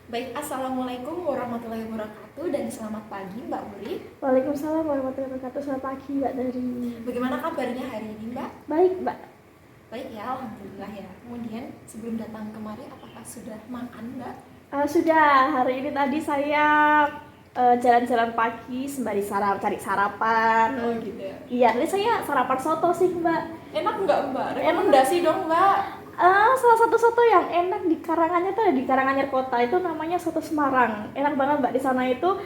Baik, Assalamualaikum warahmatullahi wabarakatuh dan selamat pagi Mbak Uri. Waalaikumsalam warahmatullahi wabarakatuh. Selamat pagi Mbak Dari. Bagaimana kabarnya hari ini Mbak? Baik Mbak. Baik ya, Alhamdulillah ya. Kemudian sebelum datang kemari apakah sudah makan Mbak? Sudah, hari ini tadi saya jalan-jalan pagi sembari cari sarapan. Oh gitu ya. Iya, tadi saya sarapan soto sih Mbak. Enak nggak Mbak? Rekomendasi dong Mbak. Salah satu soto yang enak di Karanganyar itu ada di Karanganyar Kota, itu namanya soto Semarang. Enak banget Mbak, di sana itu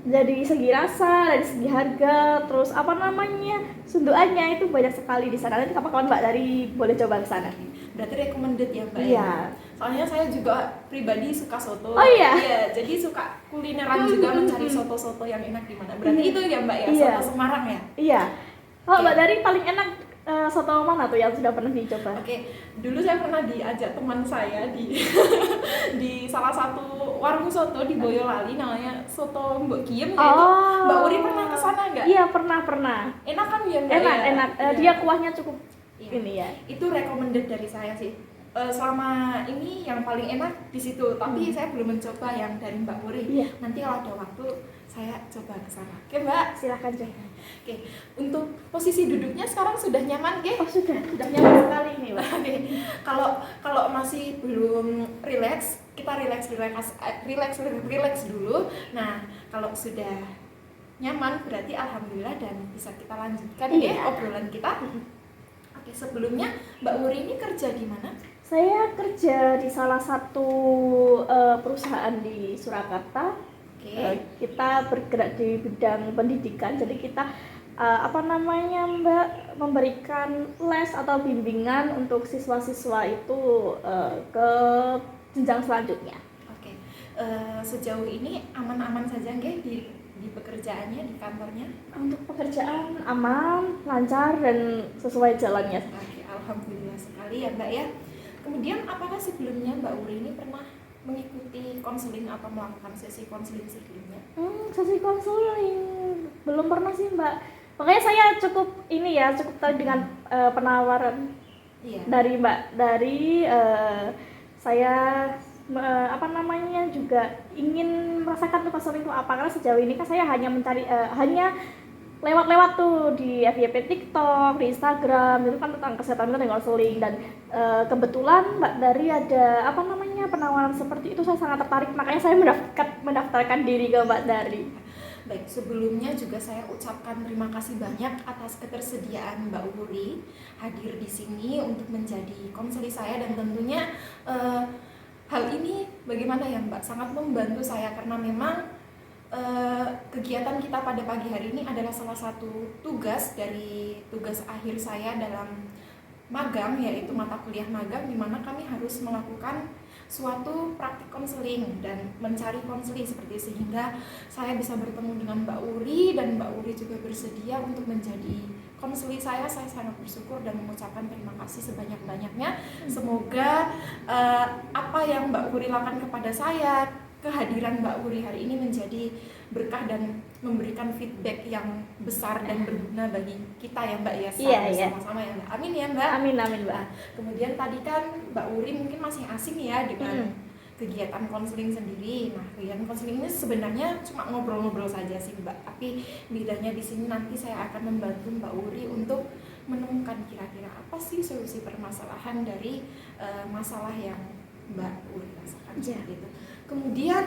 dari segi rasa, dari segi harga, terus apa namanya, sunduannya itu banyak sekali di sana. Nanti kapan-kapan Mbak Dari boleh coba ke sana. Berarti recommended ya Mbak Iya. ya? Soalnya saya juga pribadi suka soto. Oh iya? Iya, jadi suka kulineran juga mencari soto-soto yang enak di mana. Berarti itu ya Mbak ya, Iya. soto Semarang ya? Iya. Kalau Oke. Mbak Dari paling enak soto mana tuh yang sudah pernah dicoba? Oke, dulu saya pernah diajak teman saya di di salah satu warung soto di Boyolali namanya Soto Mbok Kiem ya itu. Mbak Uri pernah ke sana nggak? Iya, pernah. Enak kan ya Mbak? Enak, ya? enak. Iya. Dia kuahnya cukup Iya. ini ya. Itu recommended dari saya sih. Selama ini yang paling enak di situ, tapi saya belum mencoba yang dari Mbak Uri. Iya. Nanti kalau ada waktu saya coba ke sana. Oke Mbak. Silahkan coba. Oke, untuk posisi duduknya sekarang sudah nyaman, Ge? Oh sudah nyaman sekali nih Mbak. Oke, kalau masih belum rileks, kita rileks dulu. Nah, kalau sudah nyaman berarti alhamdulillah dan bisa kita lanjutkan ya obrolan kita. Oke, sebelumnya Mbak Uri ini kerja di mana? Saya kerja di salah satu perusahaan di Surakarta. Oke. Kita bergerak di bidang pendidikan, jadi kita Mbak, memberikan les atau bimbingan untuk siswa-siswa itu ke jenjang selanjutnya. Oke. Sejauh ini aman-aman saja nggih di pekerjaannya, di kantornya? Untuk pekerjaan aman, lancar, dan sesuai jalannya. Oke, alhamdulillah sekali ya Mbak ya. Kemudian apakah sebelumnya Mbak Uri ini pernah mengikuti konseling atau melakukan sesi konseling sebelumnya? Sesi konseling belum pernah sih Mbak. Makanya saya cukup tahu dengan penawaran Iya. dari Mbak Dari. Saya juga ingin merasakan tuh konseling itu apa, karena sejauh ini kan saya hanya mencari hanya lewat-lewat tuh di FYP TikTok, di Instagram, itu kan tentang kesehatan itu dengan konseling, dan kebetulan Mbak Dari ada penawaran seperti itu, saya sangat tertarik, makanya saya mendaftarkan diri ke Mbak Dari. Baik, sebelumnya juga saya ucapkan terima kasih banyak atas ketersediaan Mbak Uri hadir di sini untuk menjadi konseling saya, dan tentunya hal ini bagaimana ya Mbak, sangat membantu saya karena memang kegiatan kita pada pagi hari ini adalah salah satu tugas dari tugas akhir saya dalam magang, yaitu mata kuliah magang, di mana kami harus melakukan suatu praktik konseling dan mencari konseling seperti, sehingga saya bisa bertemu dengan Mbak Uri dan Mbak Uri juga bersedia untuk menjadi konseling saya. Saya sangat bersyukur dan mengucapkan terima kasih sebanyak-banyaknya. Semoga apa yang Mbak Uri lakukan kepada saya, kehadiran Mbak Uri hari ini menjadi berkah dan memberikan feedback yang besar dan berguna bagi kita ya Mbak ya, sama-sama ya Mbak. Amin ya Mbak. Amin Mbak. Kemudian tadi kan Mbak Uri mungkin masih asing ya dengan kegiatan konseling sendiri. Nah, kegiatan konseling ini sebenarnya cuma ngobrol-ngobrol saja sih Mbak, tapi bedanya di sini nanti saya akan membantu Mbak Uri untuk menemukan kira-kira apa sih solusi permasalahan dari masalah yang Mbak Uri rasakan seperti itu. Kemudian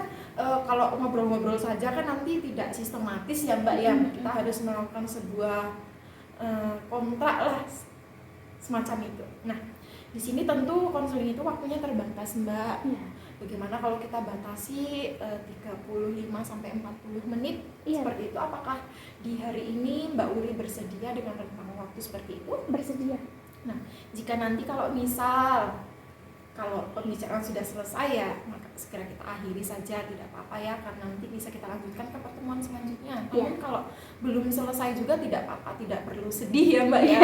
kalau ngobrol-ngobrol saja kan nanti tidak sistematis ya Mbak ya. Kita harus melakukan sebuah kontrak lah semacam itu. Nah, di sini tentu konseling itu waktunya terbatas Mbak. Bagaimana kalau kita batasi 35 sampai 40 menit seperti itu? Apakah di hari ini Mbak Uri bersedia dengan rentang waktu seperti itu? Bersedia. Nah, jika nanti kalau pembicaraan sudah selesai ya, maka segera kita akhiri saja, tidak apa-apa ya, karena nanti bisa kita lanjutkan ke pertemuan selanjutnya. Namun kalau belum selesai juga tidak apa-apa, tidak perlu sedih ya Mbak ya.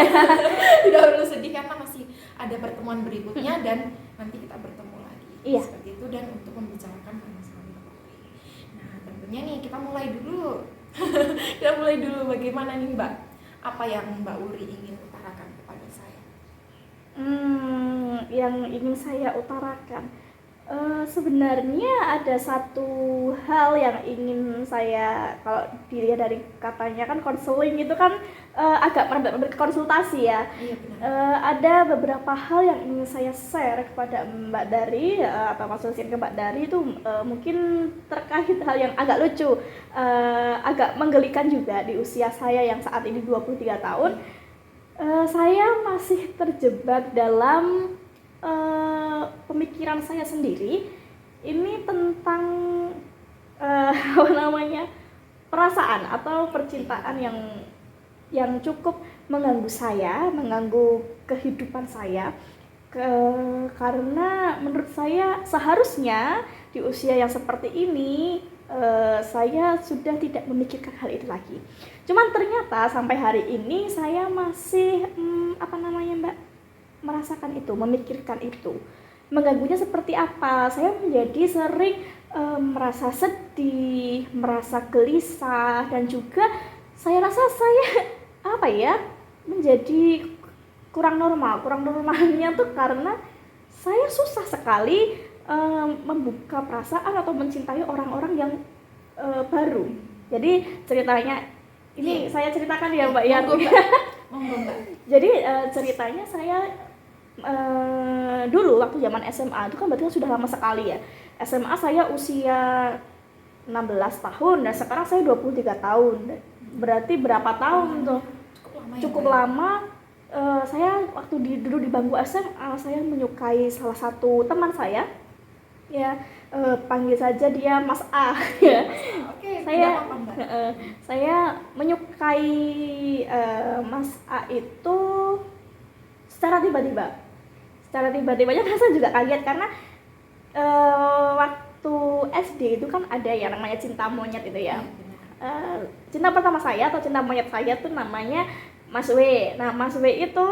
Tidak perlu sedih karena masih ada pertemuan berikutnya dan nanti kita bertemu lagi. Seperti itu, dan untuk membicarakan masalah Mbak Uri. Nah, tentunya nih kita mulai dulu. Kita mulai dulu bagaimana nih Mbak? Apa yang Mbak Uri ingin utarakan kepada saya? Yang ingin saya utarakan, Sebenarnya ada satu hal yang ingin saya, kalau dilihat dari katanya kan konseling itu kan agak merembet ke konsultasi ya. Iya benar. Ada beberapa hal yang ingin saya share kepada Mbak Dari, atau konsultasi ke Mbak Dari itu mungkin terkait hal yang agak lucu, agak menggelikan juga di usia saya yang saat ini 23 tahun. Saya masih terjebak dalam pemikiran saya sendiri ini tentang apa namanya, perasaan atau percintaan yang cukup mengganggu saya, mengganggu kehidupan saya, karena menurut saya seharusnya di usia yang seperti ini saya sudah tidak memikirkan hal itu lagi. Cuman ternyata sampai hari ini saya masih apa namanya Mbak, merasakan itu, memikirkan itu. Mengganggunya seperti apa? Saya menjadi sering merasa sedih, merasa gelisah, dan juga saya rasa saya apa ya, menjadi kurang normal. Kurang normalnya tuh karena saya susah sekali membuka perasaan atau mencintai orang-orang yang baru. Jadi ceritanya ini saya ceritakan ya Mbak ya. Monggo Mbak. Jadi ceritanya saya dulu waktu zaman SMA itu kan berarti sudah lama sekali ya. SMA saya usia 16 tahun dan sekarang saya 23 tahun. Berarti berapa tahun tuh? Cukup lama. Saya waktu dulu di bangku SMA saya menyukai salah satu teman saya. Ya, panggil saja dia Mas A ya. Oke, Saya menyukai Mas A itu secara tiba-tiba. Secara tiba-tibanya saya juga kaget karena waktu SD itu kan ada yang namanya cinta monyet itu ya. Cinta pertama saya atau cinta monyet saya tuh namanya Mas W. Nah, Mas W itu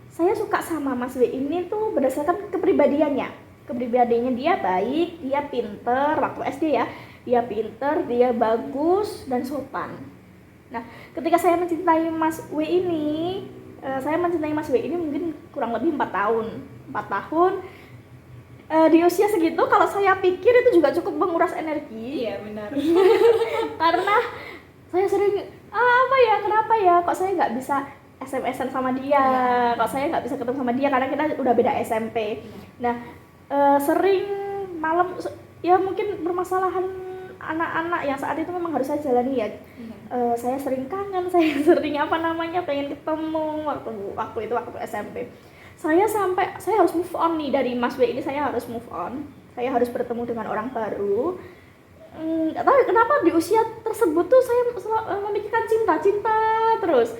saya suka sama Mas W ini tuh berdasarkan kepribadiannya. Kepribadiannya dia baik, dia pinter waktu SD ya. Dia pinter, dia bagus dan sopan. Nah, ketika saya mencintai Mas W ini, saya mencintai Mas W ini mungkin kurang lebih 4 tahun. 4 tahun di usia segitu kalau saya pikir itu juga cukup menguras energi. Iya benar. Karena saya sering apa ya, kenapa ya kok saya nggak bisa SMS-an sama dia, kok saya nggak bisa ketemu sama dia karena kita udah beda SMP. Nah, sering malam ya mungkin permasalahan anak-anak yang saat itu memang harus saya jalani ya. Saya sering kangen, saya sering apa namanya pengen ketemu waktu SMP. Saya harus move on nih dari Mas W ini, saya harus move on. Saya harus bertemu dengan orang baru. Nggak tahu kenapa di usia tersebut tuh saya memikirkan cinta terus.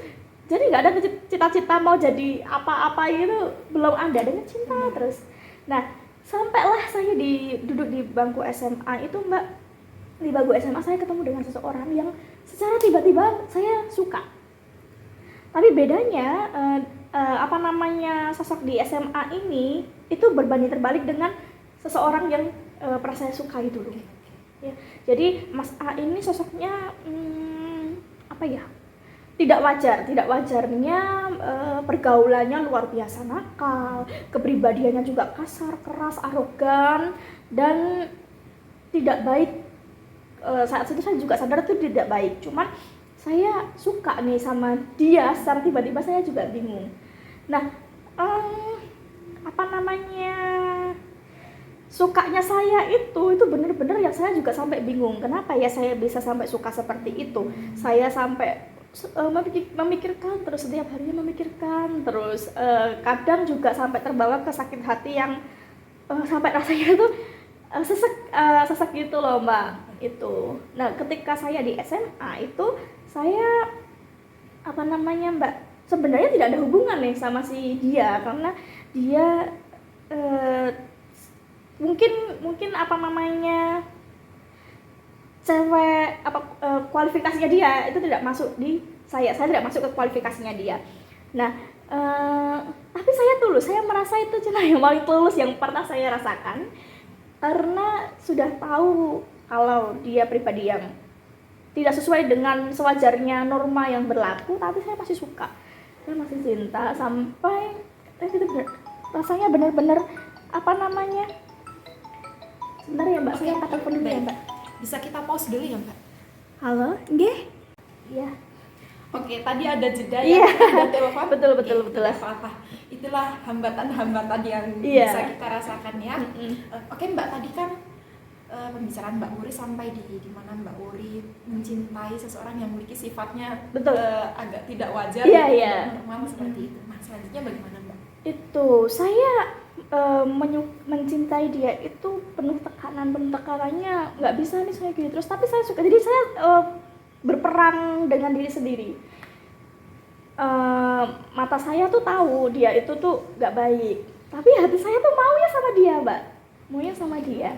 Jadi nggak ada cita-cita mau jadi apa-apa itu belum ada, dengan cinta terus. Nah, sampailah saya duduk di bangku SMA itu Mbak. Di bangku SMA saya ketemu dengan seseorang yang secara tiba-tiba saya suka. Tapi bedanya sosok di SMA ini itu berbanding terbalik dengan seseorang yang pernah saya sukai dulu. Ya, jadi Mas A ini sosoknya tidak wajarnya pergaulannya luar biasa nakal, kepribadiannya juga kasar, keras, arogan, dan tidak baik. Saat itu saya juga sadar itu tidak baik, cuman saya suka nih sama dia, secara tiba-tiba saya juga bingung. Nah, sukanya saya itu benar-benar yang saya juga sampai bingung. Kenapa ya saya bisa sampai suka seperti itu? Saya sampai memikirkan terus, setiap harinya memikirkan terus, kadang juga sampai terbawa ke sakit hati yang sampai rasanya itu sesek gitu loh Mbak itu. Nah, ketika saya di SMA itu saya Mbak, sebenarnya tidak ada hubungan nih sama si dia, karena dia mungkin cewek kualifikasinya dia itu tidak masuk di saya tidak masuk ke kualifikasinya dia. Nah, tapi saya tulus, saya merasa itu cinta yang paling tulus yang pernah saya rasakan, karena sudah tahu kalau dia pribadi yang tidak sesuai dengan sewajarnya norma yang berlaku, tapi saya masih suka, saya masih cinta, sampai itu rasanya benar-benar Sebentar ya Mbak, Oke, saya angkat telepon dulu ya baik. Mbak. Bisa kita pause dulu ya Mbak? Halo, nggih? Iya. Oke, tadi ada jeda Iya. ya, ada telepon. Betul, Oke, betul, betul. tidak apa-apa. Itulah hambatan-hambatan yang Iya. bisa kita rasakan ya. Oke Mbak, tadi kan pembicaraan Mbak Wuri sampai di mana Mbak Wuri mencintai seseorang yang memiliki sifatnya Betul. agak tidak wajar, Iya, gitu, iya. tidak normal seperti itu. Nah, selanjutnya bagaimana Mbak? Itu saya mencintai dia itu penuh tekanannya nggak bisa nih saya gitu terus, tapi saya suka, jadi saya berperang dengan diri sendiri. Mata saya tuh tahu dia itu tuh nggak baik, tapi hati saya tuh maunya sama dia Mbak, maunya sama dia,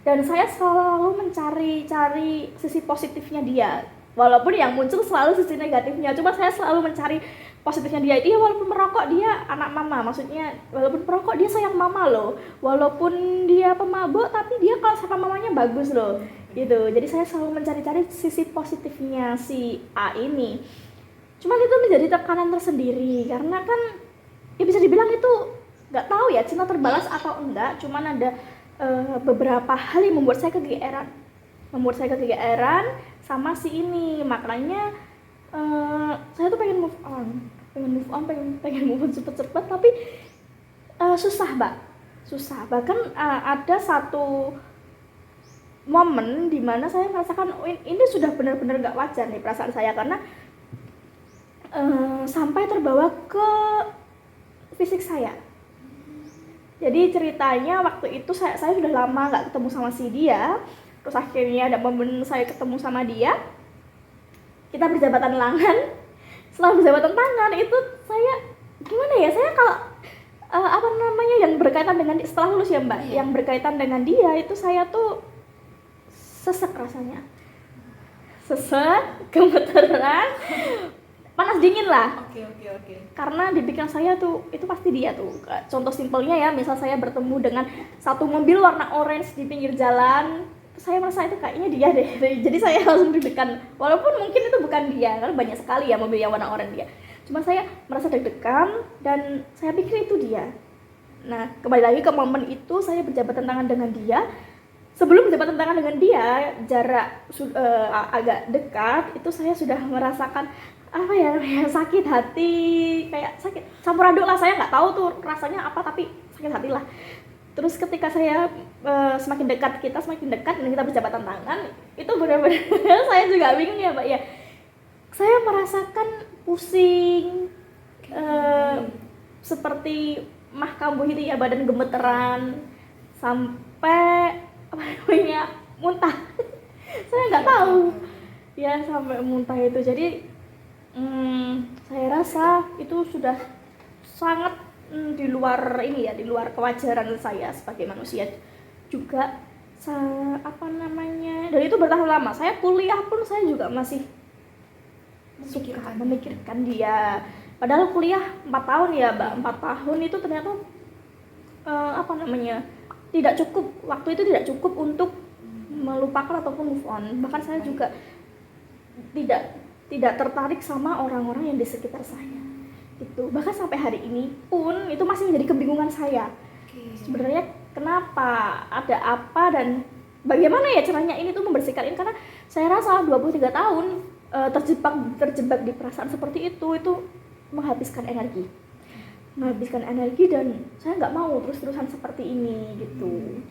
dan saya selalu mencari sisi positifnya dia, walaupun yang muncul selalu sisi negatifnya, cuma saya selalu mencari positifnya dia itu ya. Walaupun merokok dia anak mama, maksudnya walaupun perokok dia sayang mama loh, walaupun dia pemabuk tapi dia kalau sama mamanya bagus loh gitu. Jadi saya selalu mencari sisi positifnya si A ini. Cuman itu menjadi tekanan tersendiri karena kan ya bisa dibilang itu nggak tahu ya cinta terbalas atau enggak, cuman ada beberapa hal yang membuat saya kegeeran sama si ini. Makanya saya tuh pengen move on, pengen move on cepet-cepet, tapi susah Mbak, susah. Bahkan ada satu momen dimana saya merasakan ini sudah benar-benar gak wajar nih perasaan saya, karena sampai terbawa ke fisik saya. Jadi ceritanya waktu itu saya sudah lama gak ketemu sama si dia, terus akhirnya ada momen saya ketemu sama dia, kita berjabatan tangan. Setelah berjabatan tangan itu saya gimana ya, saya kalau yang berkaitan dengan setelah lulus ya Mbak, yang berkaitan dengan dia itu saya tuh sesek rasanya, gemeteran, panas dingin lah. Oke. Karena di pikiran saya tuh itu pasti dia tuh. Contoh simpelnya ya, misal saya bertemu dengan satu mobil warna orange di pinggir jalan, saya merasa itu kayaknya dia deh. Jadi saya langsung deg-degan, walaupun mungkin itu bukan dia, karena banyak sekali ya mobil yang warna oranye dia. Cuma saya merasa deg-degan dan saya pikir itu dia. Nah, kembali lagi ke momen itu, saya berjabatan tangan dengan dia. Sebelum berjabatan tangan dengan dia, jarak agak dekat, itu saya sudah merasakan apa ya, sakit hati, kayak sakit campur aduk lah. Saya nggak tahu tuh rasanya apa, tapi sakit hati lah. Terus ketika saya semakin dekat dan kita berjabatan tangan, itu benar-benar saya juga bingung ya Mbak ya. Saya merasakan pusing, seperti mah kambuh itu ya, badan gemeteran, sampai muntah. Saya nggak tahu ya, sampai muntah itu. Jadi saya rasa itu sudah sangat di luar kewajaran saya sebagai manusia juga. Dan itu bertahan lama. Saya kuliah pun saya juga masih memikirkan dia. Padahal kuliah 4 tahun ya Mbak, 4 tahun itu ternyata tidak cukup, waktu itu tidak cukup untuk melupakan ataupun move on. Bahkan saya juga tidak tertarik sama orang-orang yang di sekitar saya. Itu bahkan sampai hari ini pun itu masih menjadi kebingungan saya. Sebenarnya kenapa, ada apa, dan bagaimana ya caranya ini tuh membersihkan ini, karena saya rasa 23 tahun terjebak di perasaan seperti itu menghabiskan energi, dan saya nggak mau terus-terusan seperti ini gitu.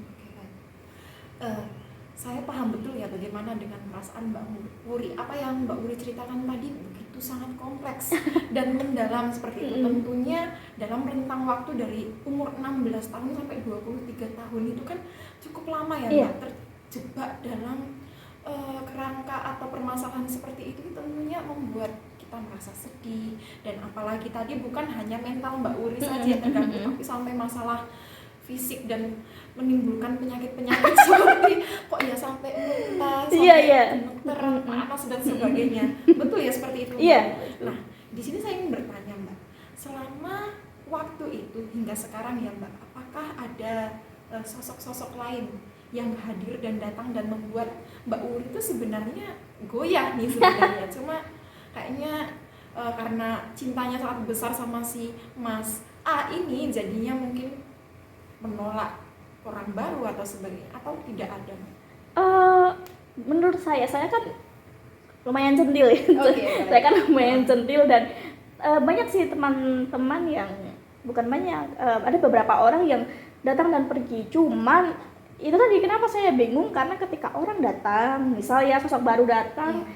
Saya paham betul ya bagaimana dengan perasaan Mbak Wuri. Apa yang Mbak Wuri ceritakan tadi begitu sangat kompleks dan mendalam seperti itu. Tentunya dalam rentang waktu dari umur 16 tahun sampai 23 tahun itu kan cukup lama ya Mbak, terjebak dalam kerangka atau permasalahan seperti itu. Tentunya membuat kita merasa sedih, dan apalagi tadi bukan hanya mental Mbak Wuri saja yang terganggu, tapi sampai masalah fisik dan menimbulkan penyakit-penyakit seperti kok ya sampai muntah, sampai gemeteran, panas dan sebagainya. Betul ya seperti itu. Nah, di sini saya ingin bertanya Mbak, selama waktu itu hingga sekarang ya Mbak, apakah ada sosok-sosok lain yang hadir dan datang dan membuat Mbak Wuri itu sebenarnya goyah nih sebenarnya, cuma kayaknya karena cintanya sangat besar sama si Mas A ini, jadinya mungkin menolak orang baru atau sebagainya, atau tidak ada? Eh, menurut saya kan lumayan centil ya. Saya kan lumayan centil dan banyak sih teman-teman yang bukan banyak, ada beberapa orang yang datang dan pergi. Cuman itu tadi kenapa saya bingung, karena ketika orang datang, misal ya sosok baru datang,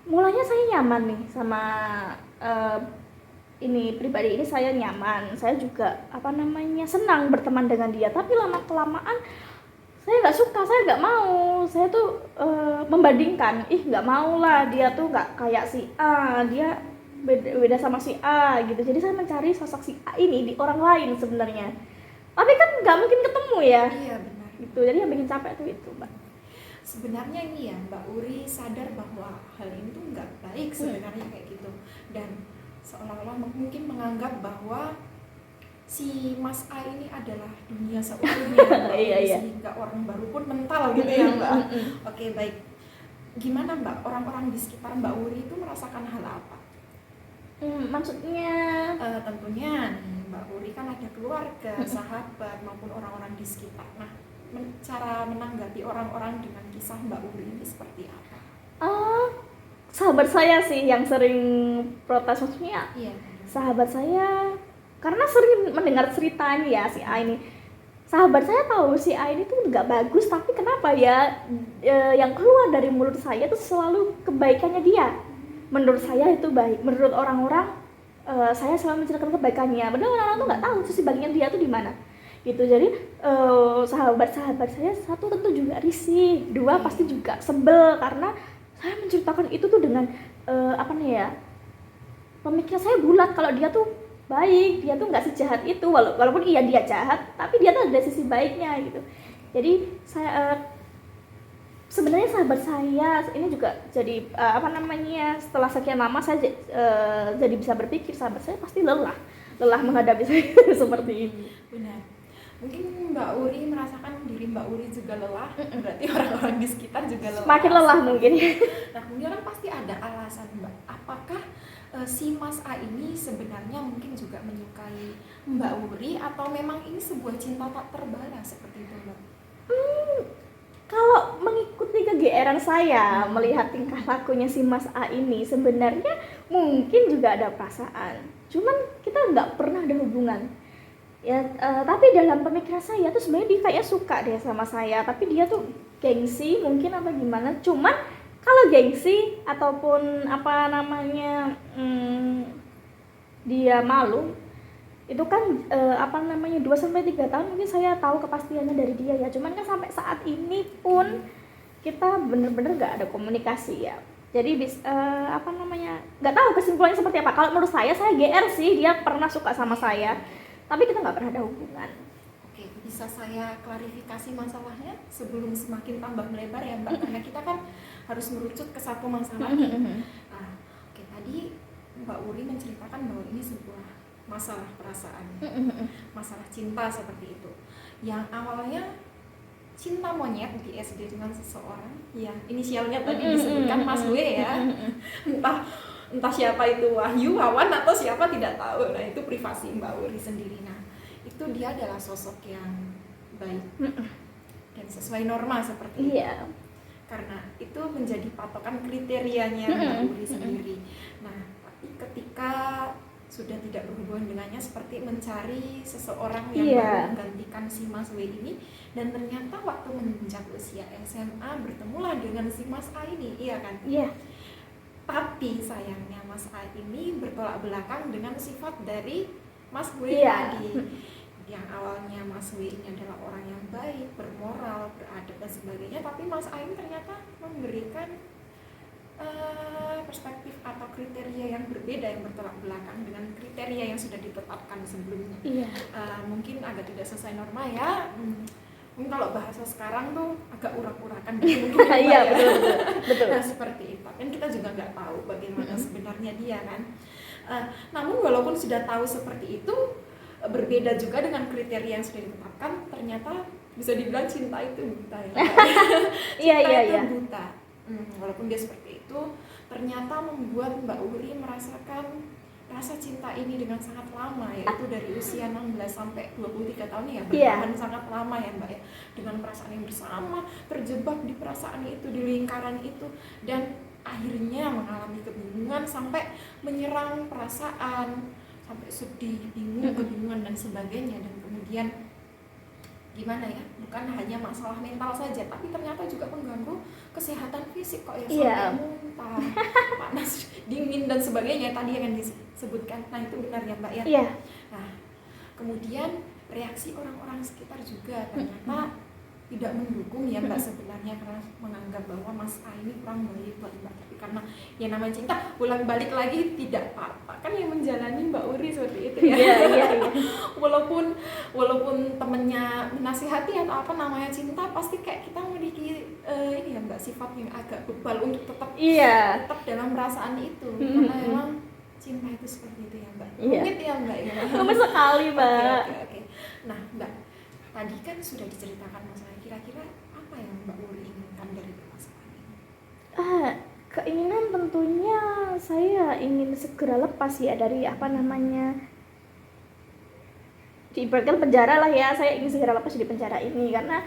mulanya saya nyaman nih sama ini pribadi ini, saya nyaman, saya juga senang berteman dengan dia. Tapi lama kelamaan saya nggak suka, saya nggak mau, saya tuh membandingkan, nggak mau lah, dia tuh nggak kayak si A, dia beda sama si A gitu. Jadi saya mencari sosok si A ini di orang lain sebenarnya, tapi kan nggak mungkin ketemu ya. Iya benar. Gitu, jadi yang bikin capek tuh itu, Mbak. Sebenarnya ini ya, Mbak Uri sadar bahwa hal ini tuh nggak baik sebenarnya kayak gitu, dan seolah-olah mungkin menganggap bahwa si Mas A ini adalah dunia seutuhnya. Iya. Sehingga orang baru pun mental gitu ya, Mbak. Oke, baik. Gimana, Mbak, orang-orang di sekitar Mbak Uri itu merasakan hal apa? Maksudnya tentunya Mbak Uri kan ada keluarga, sahabat maupun orang-orang di sekitar. Nah, cara menanggapi orang-orang dengan kisah Mbak Uri ini seperti apa? Sahabat saya sih yang sering protes, maksudnya Iya. sahabat saya karena sering mendengar ceritanya ya si A ini. Sahabat saya tahu si A ini tuh nggak bagus, tapi kenapa ya yang keluar dari mulut saya tuh selalu kebaikannya dia. Menurut saya itu baik, menurut orang-orang saya selalu menceritakan kebaikannya, padahal orang-orang tuh nggak tahu sisi baiknya dia tuh di mana gitu. Jadi sahabat-sahabat saya, satu tentu juga risih, dua pasti juga sebel karena saya menceritakan itu tuh dengan pemikiran saya bulat kalau dia tuh baik, dia tuh nggak sejahat itu, walaupun iya dia jahat, tapi dia tuh ada sisi baiknya gitu. Jadi saya sebenarnya sahabat saya ini juga jadi setelah sekian lama saya jadi bisa berpikir sahabat saya pasti lelah menghadapi saya seperti ini. Benar. Mungkin Mbak Uri merasakan diri Mbak Uri juga lelah, berarti orang-orang di sekitar juga lelah. Makin lelah mungkin. Nah, kemudian kan pasti ada alasan, Mbak. Apakah si Mas A ini sebenarnya mungkin juga menyukai Mbak Uri, atau memang ini sebuah cinta tak terbalas seperti itu, Mbak? Kalau mengikuti kegeeran saya melihat tingkah lakunya si Mas A ini, sebenarnya mungkin juga ada perasaan, cuman kita nggak pernah ada hubungan ya. Tapi dalam pemikiran saya tuh sebenarnya dia kayak suka deh sama saya, tapi dia tuh gengsi mungkin apa gimana. Cuman kalau gengsi ataupun dia malu, itu kan 2-3 tahun mungkin saya tahu kepastiannya dari dia ya. Cuman kan sampai saat ini pun kita bener-bener nggak ada komunikasi ya. Jadi nggak tahu kesimpulannya seperti apa. Kalau menurut saya GR sih, dia pernah suka sama saya, tapi kita nggak pernah ada hubungan. Oke, bisa saya klarifikasi masalahnya sebelum semakin tambah melebar ya, Mbak, karena kita kan harus merucut ke satu masalah. Oke, tadi Mbak Uri menceritakan bahwa ini sebuah masalah perasaan, masalah cinta seperti itu, yang awalnya cinta monyet di SD dengan seseorang yang inisialnya tadi disebutkan Mas W ya, entah siapa itu, Wahyu, Wawan, atau siapa tidak tahu. Nah, itu privasi Mbak Uri sendiri. Nah, itu dia adalah sosok yang baik dan sesuai norma seperti itu. Karena itu menjadi patokan kriterianya Mbak Uri sendiri. Nah, tapi ketika sudah tidak berhubungan dengannya, seperti mencari seseorang yang baru menggantikan si Mas W ini, dan ternyata waktu menginjak usia SMA bertemulah dengan si Mas A ini, iya kan? Iya. Tapi sayangnya Mas A ini bertolak belakang dengan sifat dari Mas W tadi. Yang awalnya Mas W ini adalah orang yang baik, bermoral, beradab dan sebagainya, tapi Mas A ini ternyata memberikan perspektif atau kriteria yang berbeda, yang bertolak belakang dengan kriteria yang sudah ditetapkan sebelumnya. Mungkin agak tidak sesuai norma ya. Mungkin kalau bahasa sekarang tuh agak urak-urakan gitu. Iya, betul. Nah, seperti itu. Dan kita juga nggak tahu bagaimana sebenarnya dia kan. Namun walaupun sudah tahu seperti itu, berbeda juga dengan kriteria yang sudah ditetapkan, ternyata bisa dibilang cinta itu buta ya. Cinta itu buta. Walaupun dia seperti itu, ternyata membuat Mbak Uri merasakan rasa cinta ini dengan sangat lama, yaitu dari usia 16 sampai 23 tahun ya, Iya. bertahan sangat lama ya Mbak ya, dengan perasaan yang bersama, terjebak di perasaan itu, di lingkaran itu, dan akhirnya mengalami kebingungan sampai menyerang perasaan, sampai sedih, bingung, kebingungan dan sebagainya. Dan kemudian gimana ya, bukan hanya masalah mental saja, tapi ternyata juga mengganggu kesehatan fisik kok ya, Iya. sampai muntah, panas, dingin dan sebagainya tadi yang disebutkan. Nah itu benar ya Mbak ya. Iya. Nah kemudian reaksi orang-orang sekitar juga ternyata tidak mendukung ya Mbak sebenarnya, karena menganggap bahwa Mas A ini kurang baik buat Mbak, tapi karena ya namanya cinta bolak-balik lagi tidak apa-apa kan yang menjalani Mbak Uri seperti itu ya. Iya. walaupun temennya menasihati atau apa, namanya cinta pasti kayak kita memiliki ini ya Mbak, sifat yang agak bebal untuk tetap dalam perasaan itu, karena memang cinta itu seperti itu ya Mbak. Rumit ya Mbak ya. Rumit sekali Mbak. Oke. Nah Mbak, tadi kan sudah diceritakan masalah, kira-kira apa yang Mbak Uri inginkan dari permasalahan ini? Keinginan tentunya saya ingin segera lepas ya dari diibaratkan penjara lah ya. Saya ingin segera lepas dari penjara ini karena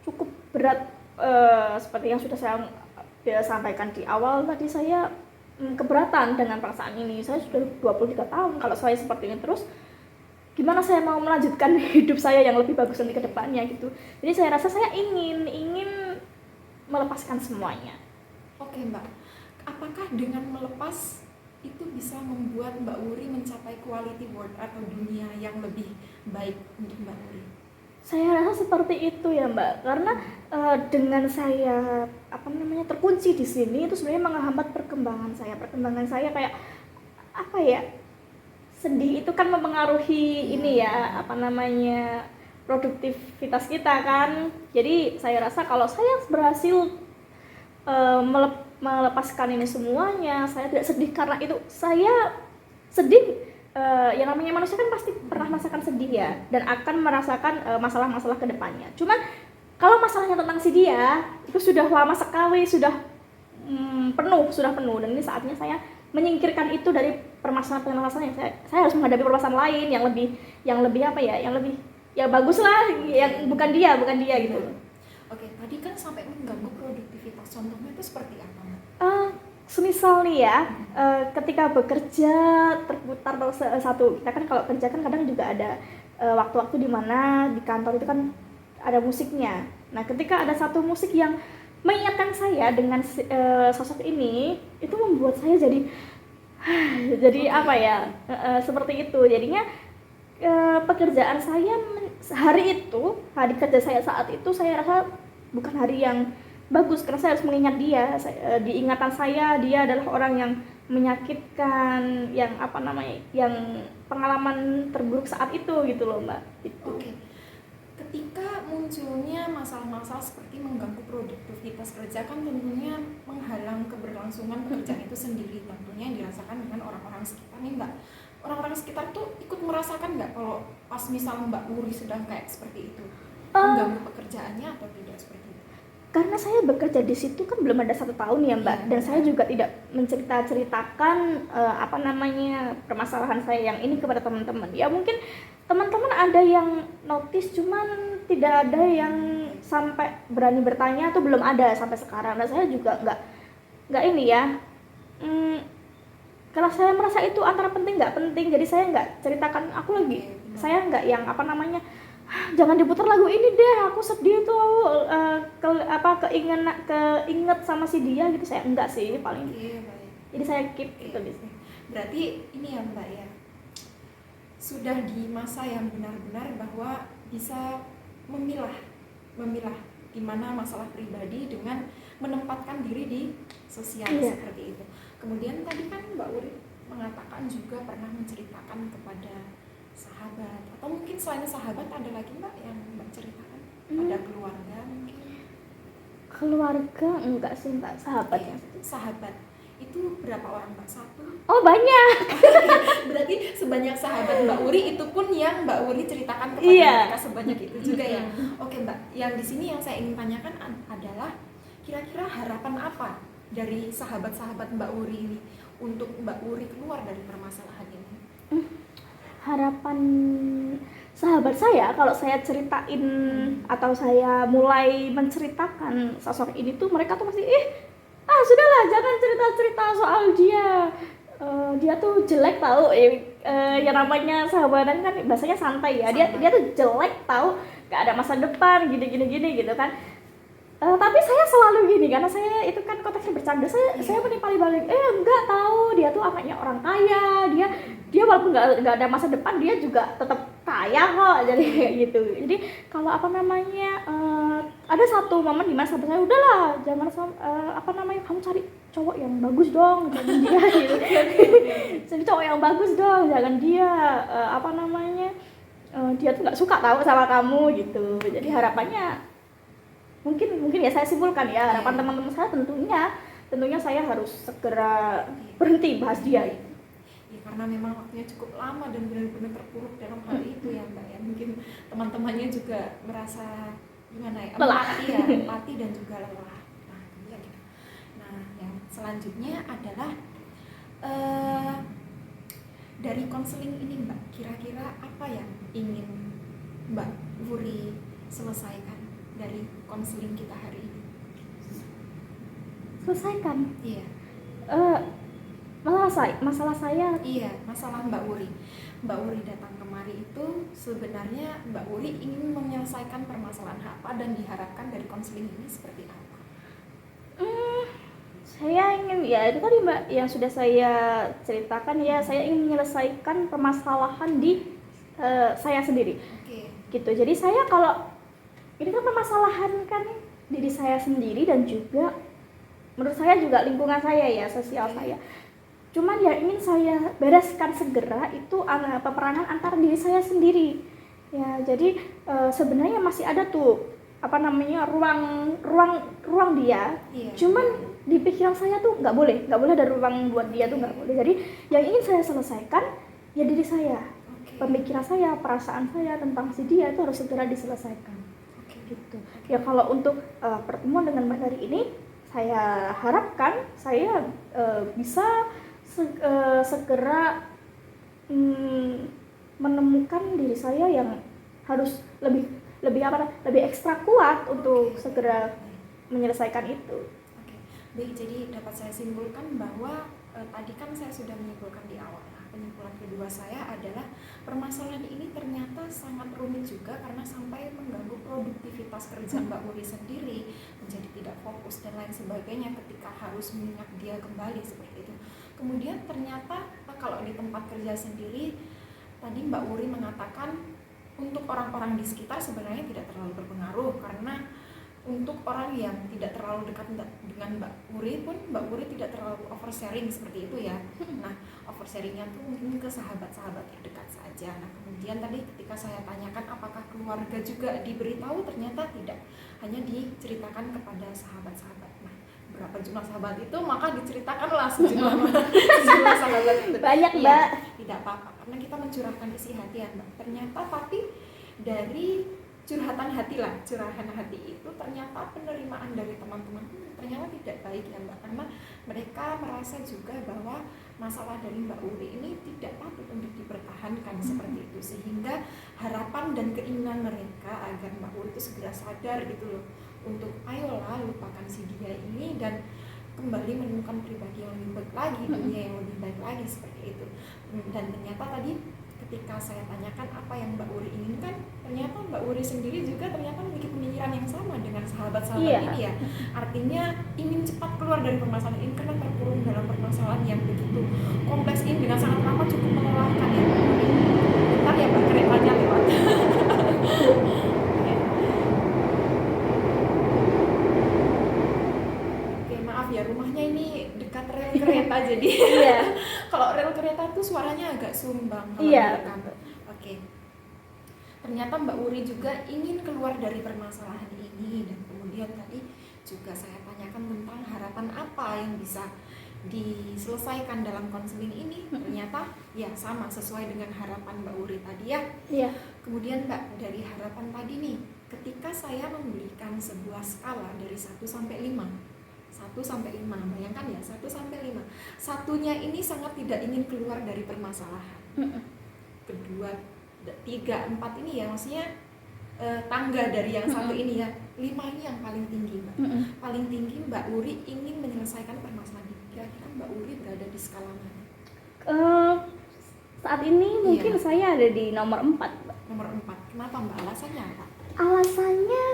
cukup berat, seperti yang sudah saya sampaikan di awal tadi. Saya keberatan dengan perasaan ini. Saya sudah 23 tahun, kalau saya seperti ini terus gimana saya mau melanjutkan hidup saya yang lebih bagus nanti ke depannya gitu. Jadi saya rasa saya ingin melepaskan semuanya. Oke Mbak, apakah dengan melepas itu bisa membuat Mbak Uri mencapai quality world atau dunia yang lebih baik untuk Mbak Uri? Saya rasa seperti itu ya Mbak, karena dengan saya terkunci di sini itu sebenarnya menghambat perkembangan saya. Perkembangan saya kayak apa ya? Sedih itu kan mempengaruhi ini ya, produktivitas kita kan. Jadi saya rasa kalau saya berhasil melepaskan ini semuanya, saya tidak sedih karena itu. Saya sedih, yang namanya manusia kan pasti pernah merasakan sedih ya, dan akan merasakan masalah-masalah ke depannya. Cuman kalau masalahnya tentang si dia itu sudah lama sekali, sudah penuh, dan ini saatnya saya menyingkirkan itu dari permasalahan yang saya harus menghadapi permasalahan lain yang lebih bagus lah, yang bukan dia gitu. Oke, tadi kan sampai mengganggu produktivitas, contohnya itu seperti apa Mbak? Semisal nih ya, ketika bekerja terputar satu, kita kan kalau kerja kan kadang juga ada waktu-waktu di mana di kantor itu kan ada musiknya. Nah ketika ada satu musik yang mengingatkan saya dengan sosok ini, itu membuat saya jadi seperti itu. Jadinya pekerjaan saya hari kerja saya saat itu saya rasa bukan hari yang bagus, karena saya harus mengingat dia. Di ingatan saya dia adalah orang yang menyakitkan, yang pengalaman terburuk saat itu gitu loh Mbak. Oke. Ketika munculnya masalah-masalah seperti mengganggu produktivitas kerja, kan tentunya menghalang keberlangsungan pekerjaan itu sendiri, tentunya yang dirasakan dengan orang-orang sekitar nih Mbak. Orang-orang sekitar tuh ikut merasakan nggak kalau pas misal Mbak Uri sedang kayak seperti itu, mengganggu pekerjaannya atau tidak seperti itu? Karena saya bekerja di situ kan belum ada 1 tahun ya Mbak, dan saya juga tidak menceritakan permasalahan saya yang ini kepada teman-teman. Ya mungkin teman-teman ada yang notice, cuman tidak ada yang sampai berani bertanya, tuh belum ada sampai sekarang. Dan saya juga nggak ini ya, karena saya merasa itu antara penting nggak penting, jadi saya nggak ceritakan. Aku lagi saya nggak yang jangan diputar lagu ini deh, aku sedih tuh, keinget sama si dia gitu. Saya enggak sih paling. Jadi saya keep gitu di sini. Berarti ini ya Mbak ya, sudah di masa yang benar-benar bahwa bisa memilah di mana masalah pribadi dengan menempatkan diri di sosial seperti itu. Kemudian tadi kan Mbak Uri mengatakan juga pernah menceritakan kepada sahabat, atau mungkin selain sahabat ada lagi Mbak yang Mbak ceritakan? Ada keluarga mungkin? Keluarga enggak sih Mbak, sahabat. Sahabat itu berapa orang Mbak? 1? Oh banyak. Berarti sebanyak sahabat Mbak Uri itu pun yang Mbak Uri ceritakan kepada mereka sebanyak itu juga ya. Oke Mbak, yang di sini yang saya ingin tanyakan adalah kira-kira harapan apa dari sahabat-sahabat Mbak Uri ini untuk Mbak Wuri keluar dari permasalahan ini? Harapan sahabat saya kalau saya ceritain atau saya mulai menceritakan sosok ini tuh, mereka tuh pasti sudahlah jangan cerita-cerita soal dia. Dia tuh jelek tahu, ya namanya sahabatan kan bahasanya santai ya. Dia tuh jelek tahu, gak ada masa depan gini gitu kan. Tapi saya selalu gini, karena saya itu kan konteksnya bercanda, saya menimpali balik, enggak tahu, dia tuh anaknya orang kaya, dia walaupun nggak ada masa depan, dia juga tetap kaya kok, jadi kayak gitu. Jadi kalau ada satu momen dimana sahabat saya, udahlah jangan kamu cari cowok yang bagus dong, jangan dia gitu. Jadi cowok yang bagus dong, jangan dia dia tuh nggak suka tahu sama kamu gitu. Jadi harapannya mungkin ya saya simpulkan ya, harapan teman-teman saya tentunya saya harus segera berhenti bahas dia itu. Ya, karena memang waktunya cukup lama dan benar-benar terpuruk dalam hal itu ya Mbak ya. Mungkin teman-temannya juga merasa gimana ya, empati dan juga lelah. Nah, ya gitu. Nah, yang selanjutnya adalah dari konseling ini Mbak, kira-kira apa yang ingin Mbak Wuri selesaikan dari konseling kita hari ini? Selesaikan? Iya. Masalah saya. Iya, masalah Mbak Wuri. Mbak Wuri datang kemari itu sebenarnya Mbak Wuri ingin menyelesaikan permasalahan apa dan diharapkan dari konseling ini seperti apa? Saya ingin, ya itu tadi Mbak yang sudah saya ceritakan ya, saya ingin menyelesaikan permasalahan di saya sendiri. Oke. Gitu. Jadi saya kalau ini kan permasalahan kan diri saya sendiri dan juga menurut saya juga lingkungan saya ya, sosial saya. Cuman yang ingin saya bereskan segera itu peperangan antara diri saya sendiri. Ya, jadi sebenarnya masih ada tuh ruang dia. Iya. Cuman di pikiran saya tuh nggak boleh ada ruang buat dia tuh nggak boleh. Jadi yang ingin saya selesaikan ya diri saya. Pemikiran saya, perasaan saya tentang si dia itu harus segera diselesaikan. Gitu. Ya kalau untuk pertemuan dengan Mbak hari ini, saya harapkan saya bisa segera menemukan diri saya yang harus lebih ekstra kuat untuk segera menyelesaikan itu. Oke. Baik, jadi dapat saya simpulkan bahwa tadi kan saya sudah menyimpulkan di awal. Penyimpulan kedua saya adalah permasalahan ini ternyata sangat rumit juga karena sampai mengganggu produktivitas kerja Mbak Wuri sendiri, menjadi tidak fokus dan lain sebagainya ketika harus mengingat dia kembali seperti itu. Kemudian ternyata kalau di tempat kerja sendiri, tadi Mbak Wuri mengatakan untuk orang-orang di sekitar sebenarnya tidak terlalu berpengaruh, karena untuk orang yang tidak terlalu dekat dengan Mbak Wuri pun, Mbak Wuri tidak terlalu oversharing seperti itu ya. Nah, oversharingnya tuh mungkin ke sahabat-sahabat terdekat saja. Nah, kemudian tadi ketika saya tanyakan apakah keluarga juga diberitahu, ternyata tidak, hanya diceritakan kepada sahabat-sahabat. Nah, berapa jumlah sahabat itu, maka diceritakanlah sejumlah sahabat itu. Banyak Mbak. Ya, tidak apa-apa, karena kita mencurahkan isi hati ya Mbak. Ternyata tapi dari curahan hati itu ternyata penerimaan dari teman-teman ternyata tidak baik ya Mbak, karena mereka merasa juga bahwa masalah dari Mbak Wuri ini tidak patut untuk dipertahankan seperti itu, sehingga harapan dan keinginan mereka agar Mbak Wuri itu segera sadar gitu loh, untuk ayolah lupakan si dia ini dan kembali menemukan pribadi yang lebih baik lagi, dunia yang lebih baik lagi seperti itu. Dan ternyata tadi ketika saya tanyakan apa yang Mbak Wuri inginkan, ternyata Mbak Wuri sendiri juga ternyata memiliki pemikiran yang sama dengan sahabat-sahabat ini ya. Artinya ingin cepat keluar dari permasalahan ini karena terkurung dalam permasalahan yang begitu kompleks ini dengan sangat lama, cukup melelahkan ya. Bentar ya Mbak, keretanya lewat. Oke, maaf ya, rumahnya ini dekat rel kereta jadi kalau rel kereta tuh suaranya agak sumbang kalau direkam. Oke. Ternyata Mbak Wuri juga ingin keluar dari permasalahan ini, dan kemudian tadi juga saya tanyakan tentang harapan apa yang bisa diselesaikan dalam konseling ini. Ternyata ya sama sesuai dengan harapan Mbak Wuri tadi ya. Iya. Kemudian Mbak, dari harapan tadi nih, ketika saya memberikan sebuah skala dari 1 sampai 5, 1-5, bayangkan ya, 1-5. Satunya ini sangat tidak ingin keluar dari permasalahan. Kedua, 3-4 ini ya, maksudnya tangga dari yang satu ini ya. 5 ini yang paling tinggi, Mbak. Paling tinggi Mbak Uri ingin menyelesaikan permasalahan ini. Kira-kira Mbak Uri berada di skala mana? Saat ini mungkin saya ada di nomor 4, Mbak. Nomor 4. Kenapa Mbak? Alasannya apa? Alasannya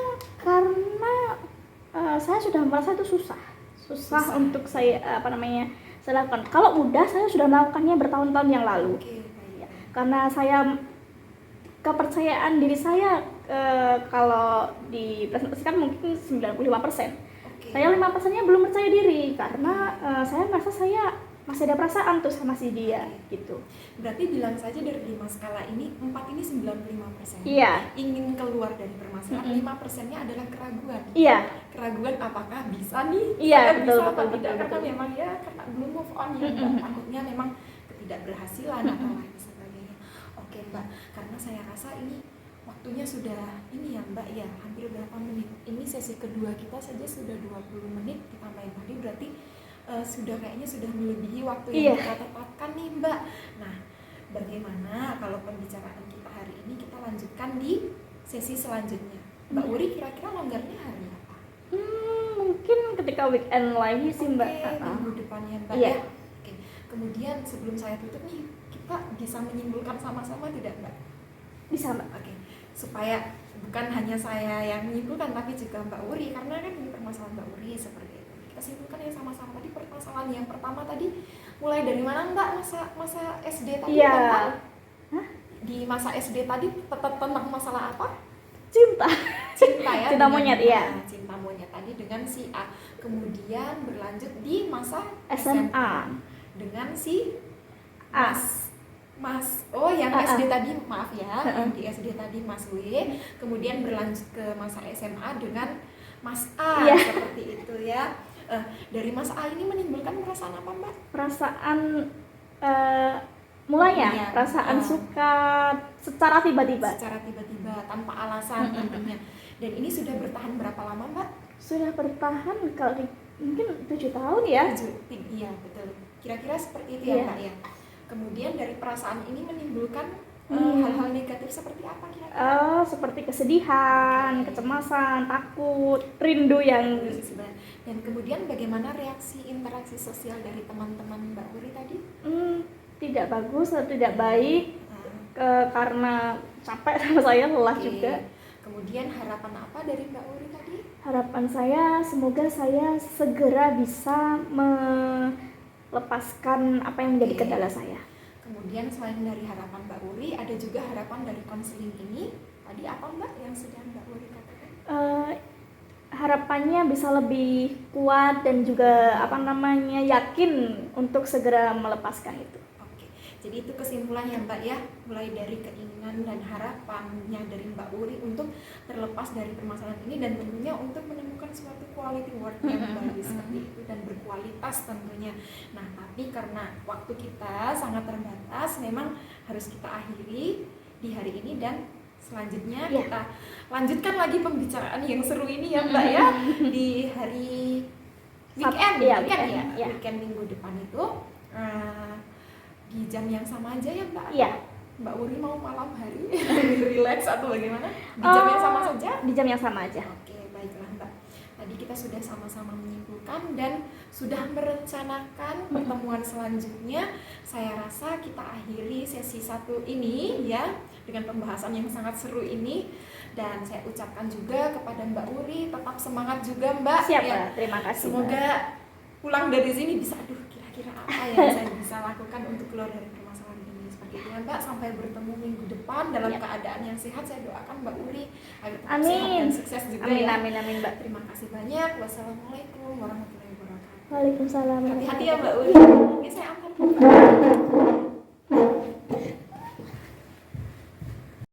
karena saya sudah merasa itu susah untuk saya saya lakukan. Kalau mudah saya sudah melakukannya bertahun-tahun yang lalu. Baik. Karena saya kepercayaan diri saya kalau dipresentasikan mungkin 95%. Saya 5%-nya belum percaya diri karena saya merasa saya masih ada perasaan tuh sama si dia gitu. Berarti bilang saja dari 5 skala ini 4 ini 95%. Iya. Ingin keluar dari permasalahan. 5%-nya adalah keraguan. Iya. Keraguan apakah bisa nih? Iya, Saya betul, bisa betul, apa tidak? betul. Karena memang ya karena belum move on ya. Takutnya memang ketidakberhasilan atau lain sebagainya. Oke Mbak, karena saya rasa ini waktunya sudah ini ya Mbak ya, hampir berapa menit. Ini sesi kedua kita saja sudah 20 menit, ditambahin tadi berarti sudah kayaknya sudah melebihi waktu yang kita tetapkan nih Mbak. Nah, bagaimana kalau pembicaraan kita hari ini kita lanjutkan di sesi selanjutnya? Mbak Uri kira-kira longgarnya hari apa? Mungkin ketika weekend lagi sih Mbak. Minggu depannya Mbak Iya. ya. Oke. Kemudian sebelum saya tutup nih, kita bisa menyimpulkan sama-sama tidak Mbak? Bisa Mbak. Oke. Supaya bukan hanya saya yang menyimpulkan tapi juga Mbak Uri, karena kan ini permasalahan Mbak Uri seperti itu. Kita simpulkan ya sama-sama. Tadi permasalahan yang pertama tadi mulai dari mana Mbak? Masa SD tadi Iya. Di masa SD tadi tentang masalah apa? Cinta Ya. Cinta monyet, iya. Cinta monyet tadi dengan si A. Kemudian berlanjut di masa SMA dengan si A. Mas. Oh, yang SD tadi maaf ya. Yang di SD tadi Mas W. Kemudian berlanjut ke masa SMA dengan Mas A. Iya. Seperti itu ya. Dari Mas A ini menimbulkan perasaan apa Mbak? Perasaan mulanya perasaan suka secara tiba-tiba. Secara tiba-tiba tanpa alasan tentunya. Dan ini sudah bertahan berapa lama Mbak? Sudah bertahan kalau mungkin 7 tahun ya. 7, iya betul. Kira-kira seperti itu ya Mbak ya. Kemudian dari perasaan ini menimbulkan hal-hal negatif seperti apa kira-kira? Seperti kesedihan, kecemasan, takut, rindu yang. Dan kemudian bagaimana reaksi interaksi sosial dari teman-teman Mbak Uri tadi? Tidak bagus atau tidak baik karena capek sama saya, lelah juga. Kemudian harapan apa dari Mbak Uri tadi? Harapan saya semoga saya segera bisa melepaskan apa yang menjadi kendala saya. Kemudian selain dari harapan Mbak Uri, ada juga harapan dari konseling ini. Tadi apa Mbak yang sudah Mbak Uri katakan? Harapannya bisa lebih kuat dan juga yakin untuk segera melepaskan itu. Oke, jadi itu kesimpulannya Mbak ya, mulai dari keinginan dan harapannya dari Mbak Uri untuk terlepas dari permasalahan ini dan tentunya untuk menemukan suatu quality work yang baik seperti itu dan berkualitas tentunya. Nah, tapi karena waktu kita sangat terbatas, memang harus kita akhiri di hari ini dan selanjutnya kita lanjutkan lagi pembicaraan yang seru ini ya Mbak ya di hari weekend minggu depan itu di jam yang sama aja ya Mbak? Iya. Mbak Uri mau malam hari relax atau bagaimana? Di jam yang sama saja? Di jam yang sama aja. Oke, baiklah Mbak. Tadi kita sudah sama-sama menyimpulkan dan sudah merencanakan pertemuan selanjutnya. Saya rasa kita akhiri sesi 1 ini ya dengan pembahasan yang sangat seru ini. Dan saya ucapkan juga kepada Mbak Uri tetap semangat juga Mbak. Siap ya. terima kasih. Semoga pulang dari sini bisa kira-kira apa yang saya bisa lakukan untuk keluar dari permasalahan ini seperti itu ya Mbak. Sampai bertemu minggu depan dalam keadaan yang sehat. Saya doakan Mbak Uri agar tetap sehat dan sukses juga. Amin Mbak. Terima kasih banyak. Wassalamualaikum warahmatullahi wabarakatuh. Waalaikumsalam. Hati-hati ya Mbak Uri. Oke, saya antar Mbak.